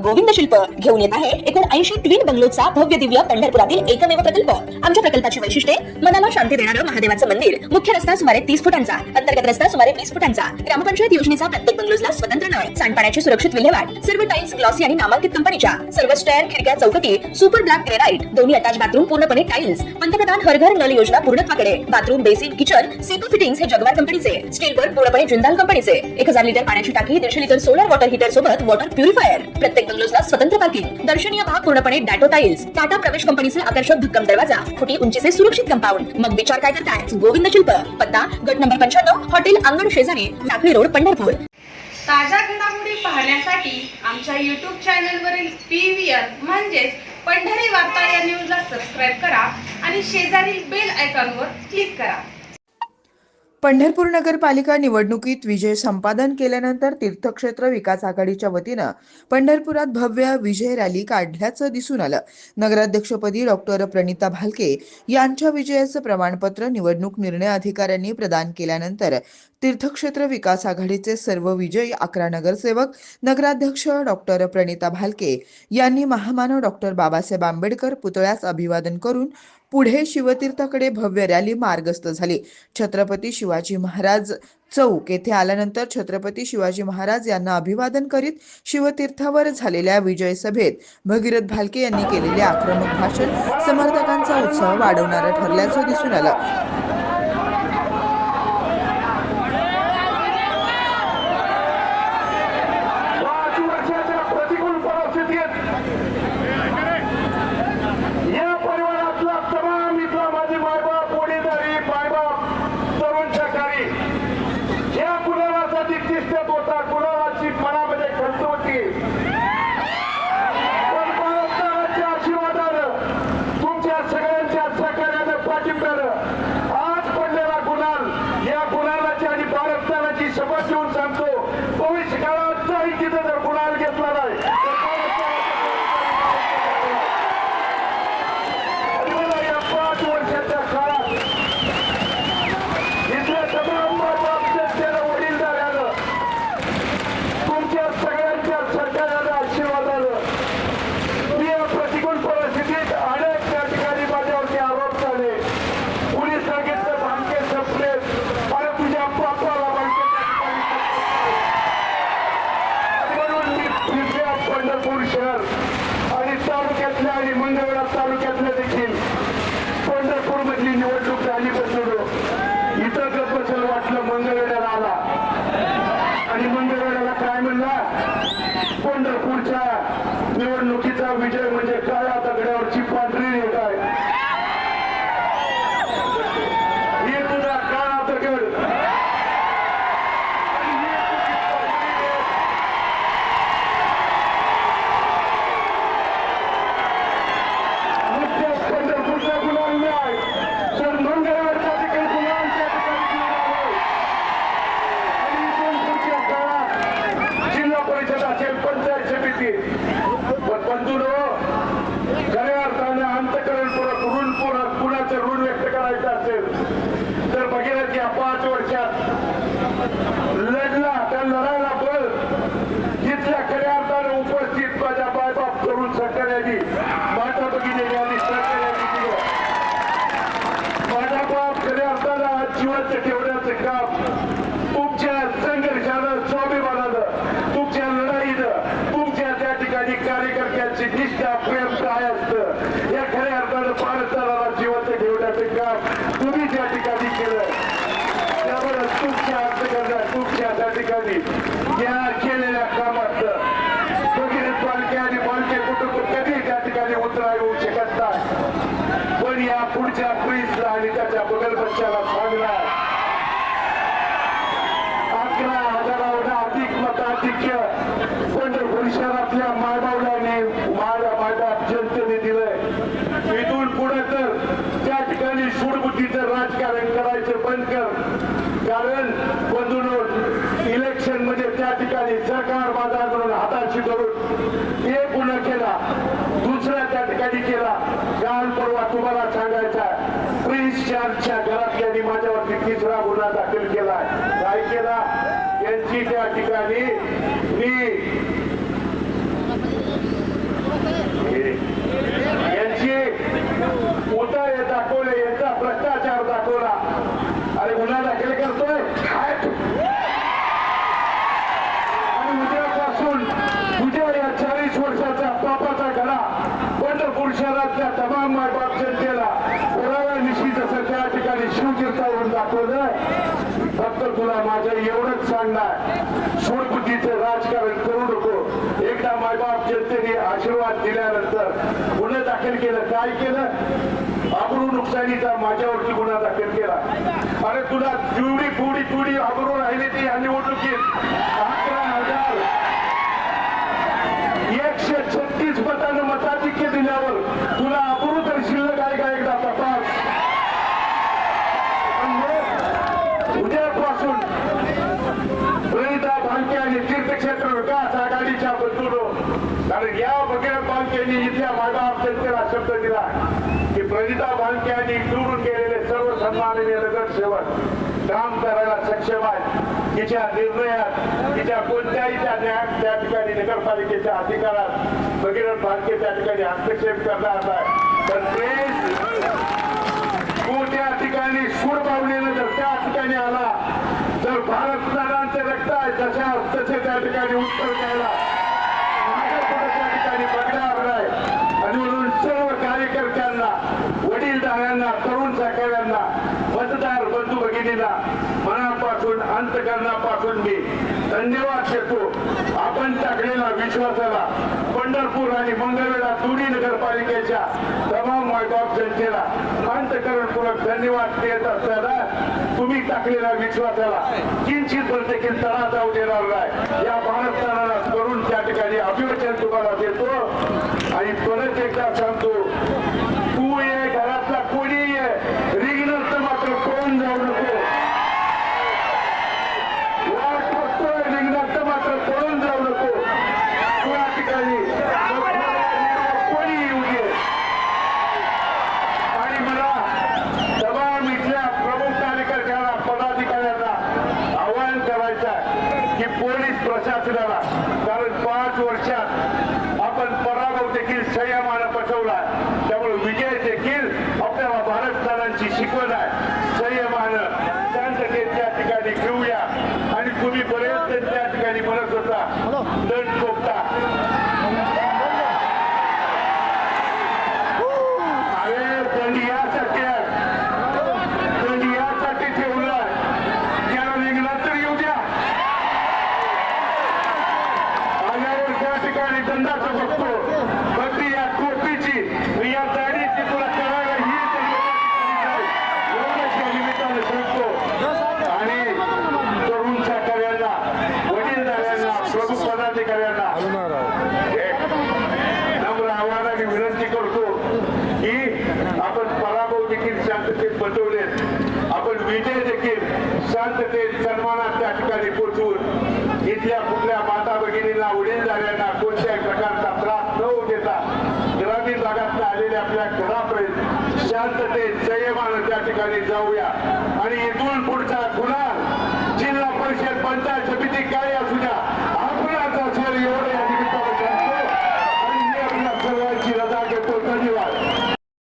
गोविंद शिल्प घेऊन येत आहे एकूण 80 ट्विन बंगलोचा भव्य दिव्य पंढरपुरातील एकमेव प्रकल्प। आमच्या प्रकल्पाची वैशिष्ट्ये मनाला शांती देणारं महादेवाचं मंदिर, मुख्य रस्ता सुमारे 30 फुटांचा, अंतर्गत रस्ता सुमारे 20 फुटांचा, ग्रामपंचायत योजनेचा प्रत्येक बंगलोजला स्वतंत्र नळ, सांडपाण्याची सुरक्षित विल्हेवाट, सर्व टाइल्स ग्लॉसी आणि नामांकित कंपनीच्या, सर्व स्टेअर, खिडक्या, चौकटी सुपर ब्लॅक ग्रेनाइट, दोन्ही अटॅच बाथरूम पूर्णपणे टाइल्स, पंतप्रधान हर घर नल योजना पूर्णत्वाकडे, bathroom, basin, kitchen, CP fittings हे जगवार कंपनीचे, स्टील वर्क पूर्णपणे जिंदाल कंपनीचे, 1000 लिटर पाण्याची टाकी, 150 लिटर सोलर वॉटर हीटर सोबत वॉटर प्युरिफायर, प्रत्येक बंगलोजला स्वतंत्र पार्किंग, दर्शनीय भाग पूर्णपणे डॅटो टाइल्स, टाटा प्रवेश कंपनीचे आकर्षक भक्कम दरवाजा, फुटी उंचीचे सुरक्षित कंपाऊंड। मग विचार काय करताय? गोविंद शिल्प, पत्ता गट नंबर 95, हॉटेल अंगण शेजारी, टाकळी रोड, पंढरपूर। ताज्या घडामोडी पाहण्यासाठी आमच्या YouTube चॅनलवरील PVR म्हणजेच पंढरी वार्ता या न्यूजला सबस्क्राइब करा आणि शेजारील बेल आयकॉनवर क्लिक करा। पंढरपूर नगरपालिका निवडणुकीत विजय संपादन केल्यानंतर तीर्थक्षेत्र विकास आघाडीच्या वतीनं पंढरपुरात भव्य विजय रॅली काढल्याचं दिसून आलं। नगराध्यक्षपदी डॉक्टर प्रणिता भालके यांच्या विजयाचं प्रमाणपत्र निवडणूक निर्णय अधिकाऱ्यांनी प्रदान केल्यानंतर तीर्थक्षेत्र विकास आघाडीचे सर्व विजयी 11 नगरसेवक नगराध्यक्ष डॉक्टर प्रणिता भालके यांनी महामानव डॉक्टर बाबासाहेब आंबेडकर पुतळ्यास अभिवादन करून पुढे शिवतीर्थाकडे भव्य रॅली मार्गस्थ झाली। छत्रपती शिवाजी महाराज चौक येथे आल्यानंतर छत्रपती शिवाजी महाराज यांना अभिवादन करीत शिवतीर्थावर झालेल्या विजय सभेत भगीरथ भालके यांनी केलेले आक्रमक भाषण समर्थकांचा उत्साह वाढवणारं ठरल्याचं दिसून आलं। पंढरपूर शहर आणि तालुक्यातल्या आणि मंगळवेढा तालुक्यातल्या देखील पंढरपूर मधली निवडणूक झाली बसलो इथं गप्पसल वाटलं मंगळवेढ्याला आला आणि मंगळवेढ्याला काय म्हणला पंढरपूरच्या निवडणुकीचा विजय म्हणजे काळ्या दगडावरची पांढरी रेघ आहे। ही तुझा काळा दगड खऱ्या अर्थाने अंतकरणपूर्वक ऋण व्यक्त करायचं असेल तर भगीरथ या 5 वर्षात लढला त्या लढायला बळ जिथल्या खऱ्या अर्थाने उपस्थित माझ्या बायबाप तरुण सरकारने माता भगिनी यांनी सरकारने दिलं। माझा बाप खऱ्या अर्थाने जिवंत ठेवण्याचं काम तुमच्या संघर्षानं स्वाभिमानानं तुमच्या लढाईनं तुमच्या त्या ठिकाणी कार्यकर्त्यांची निष्ठा प्रेम काय असतं या खऱ्या अर्थानं भारताला जिवंत ठेवण्याचं काम तुम्ही त्या ठिकाणी केलं। त्यामुळे तुमच्या अर्थ तुमच्या त्या ठिकाणी या केलेल्या कामात भगीरथ भालके आणि भालके कुटुंब कधी त्या ठिकाणी उतरा येऊ शकत नाही। पण या पुढच्या प्रिन्सला आणि त्याच्या बगल बच्च्याला सांगला 11,000 अधिक मताधिक्य पंढरपूर शहरातल्या मायबावड्याने मायबाप जनतेने दिलंय। इथून पुढे तर त्या ठिकाणी सूडबुद्धीचं राजकारण करायचं बंद कर। कारण बंधूंनो इलेक्शन मध्ये त्या ठिकाणी सरकार बाजार म्हणून हाताशी धरून एक गुन्हा केला, दुसरा त्या ठिकाणी केला। काल परवा तुम्हाला सांगायचा प्रिन्स चार्जच्या घरातल्यानी माझ्यावरती 3रा गुन्हा दाखल केलाय। काय केला? यांची त्या ठिकाणी मी उंचावरून दाखवलं. फक्त तुला माझं एवढंच सांगणार, सूडबुद्धीचं राजकारण करू नको. एकदा मायबाप जनतेने आशीर्वाद दिल्यानंतर गुन्हा दाखल केलं. काय केलं? आबरू नुकसानीचा माझ्यावरती गुन्हा दाखल केला. अरे तुला थोडी आबरू राहिली ती या निवडणुकीत 11,136 मतानं मताधिक्य दिल्यावर तुला आबरू तर शिल्लक आहे का? एकदा तपास. उद्यापासून प्रणिता भालके आणि तीर्थक्षेत्र विकास आघाडीच्या बंधूंनो, कारण या भगीरथ भालकेंनी इथल्या मायबाप जनतेला शब्द दिला की प्रणिता भालके यांनी निवडून गेलेले सर्व सन्माननीय नगरसेवक काम करायला सक्षम आहेत. तिच्या निर्णयात, तिच्या कोणत्याही त्या ठिकाणी नगरपालिकेच्या अधिकारात भगीरथ भालके त्या ठिकाणी हस्तक्षेप करणार नाही. पण तू त्या ठिकाणी सूड पावलेलं जर त्या ठिकाणी आला तर भारतदारांचे रक्त आहे जशा तसे त्या ठिकाणी उत्तर द्यायला त्या ठिकाणी बघणार नाही. आणि म्हणून सर्व कार्यकर्त्यांना, वडीलधाऱ्यांना, तरुण सहकाऱ्यांना, मतदार बंधू भगिनींना मनापासून, अंतकरणापासून मी धन्यवाद देतो. आपण टाकलेला विश्वासाला, पंढरपूर आणि मंगळवेढा दोन्ही नगरपालिकेच्या तमाम मायबाप जनतेला अंतकरणपूर्वक धन्यवाद देत असताना तुम्ही टाकलेल्या विश्वासाला किंचित देखील तडा जाऊ देणार नाही. या भारताला करून त्या ठिकाणी अभिवचन तुम्हाला देतो. आणि परत एकदा सांगतो, तू ये, घरातला कोणी ये, रिंगणात मात्र कोण जाऊ नको. वाट बघतोय, रिंगणात मात्र कोण जाऊ नको. त्या ठिकाणी कोणी येऊ दे. आणि मला तमाम इथल्या प्रमुख कार्यकर्त्यांना, पदाधिकाऱ्यांना आवाहन करायचं आहे की पोलीस प्रशासनाला, कारण 5 वर्षात आपण पराभव देखील संयमानं पचवला, त्यामुळे विजय देखील आपल्याला भारतदारांची शिकवण आहे. संयमानं, शांततेत त्या ठिकाणी घेऊया. आणि तुम्ही बरेच त्या ठिकाणी म्हणत होता दंड ठोकता. अरे दंड यासाठी आहे, दंड यासाठी ठेवलाय त्याला निघणार तर येऊ द्या. आल्यावर त्या ठिकाणी दंडाचं बघतो. फक्त या टोपीची, या दाढीची तुला करायला ही एवढंच या निमित्तानं सांगतो. आणि तरुण सहकार्यांना, वडीलधाऱ्यांना, प्रमुख पदाधिकाऱ्यांना नम्र आव्हानाने विनंती करतो की आपण पराभव देखील शांततेत बसवले, आपण विजय देखील शांततेत, सन्मानात त्या ठिकाणी पोहोचवून इथल्या कुठल्या माता भगिनींना, वडीलधाऱ्यांना कोणत्याही प्रकारचा त्रास न होऊ देता ग्रामीण भागात आलेल्या आपल्या घरापर्यंत शांततेत, संयमानं त्या ठिकाणी जाऊया. आणि इथून पुढचा गुन्हा जिल्हा परिषद, पंचायत समिती काय असू द्या,